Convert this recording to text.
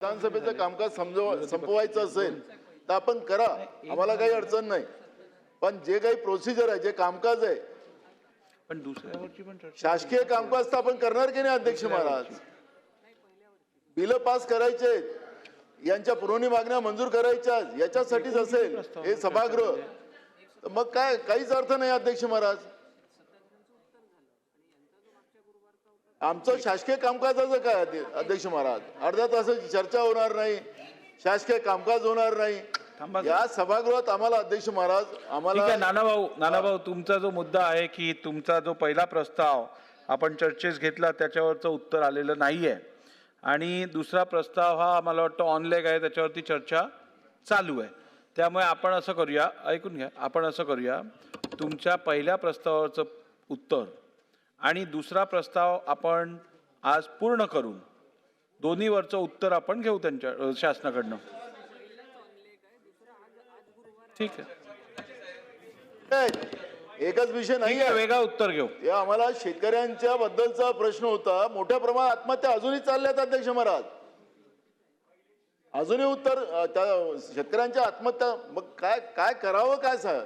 विधानसभेचं कामकाज संपवायचं असेल तर आपण करा, आम्हाला काही अडचण नाही. पण जे काही प्रोसिजर आहे, जे कामकाज आहे, पण दुसऱ्यावरची पण शासकीय कामकाज तर आपण करणार की नाही अध्यक्ष महाराज? बिल पास करायचे, यांच्या पुरवणी मागण्या मंजूर करायच्या, याच्यासाठीच असेल हे सभागृह. मग काय काहीच अर्थ नाही अध्यक्ष महाराज. आमचं शासकीय कामकाजाचं काय अध्यक्ष महाराज? अर्ध्या तासाची चर्चा होणार नाही, शासकीय कामकाज होणार नाही या सभागृहात. आम्हाला अध्यक्ष महाराज आम्हाला नानाभाऊ तुमचा जो मुद्दा आहे की तुमचा जो पहिला प्रस्ताव आपण चर्चेस घेतला त्याच्यावरचं उत्तर आलेलं नाहीये आणि दुसरा प्रस्ताव हा मला वाटतं ऑनलाईन आहे, त्याच्यावरती चर्चा चालू आहे. त्यामुळे आपण असं करूया, ऐकून घ्या, आपण असं करूया, तुमच्या पहिल्या प्रस्तावाचं उत्तर आणि दुसरा प्रस्ताव आपण आज पूर्ण करून दोन्हीवरचं उत्तर आपण घेऊ त्यांच्या शासनाकडनं. ठीक आहे, एकच विषय नाही आहे, वेगळा उत्तर घेऊ. आम्हाला शेतकऱ्यांच्या बद्दलचा प्रश्न होता. मोठ्या प्रमाणात आत्महत्या अजूनही चालल्यात अध्यक्ष महाराज. अजूनही उत्तर त्या शेतकऱ्यांच्या आत्महत्या. मग काय काय करावं काय सर?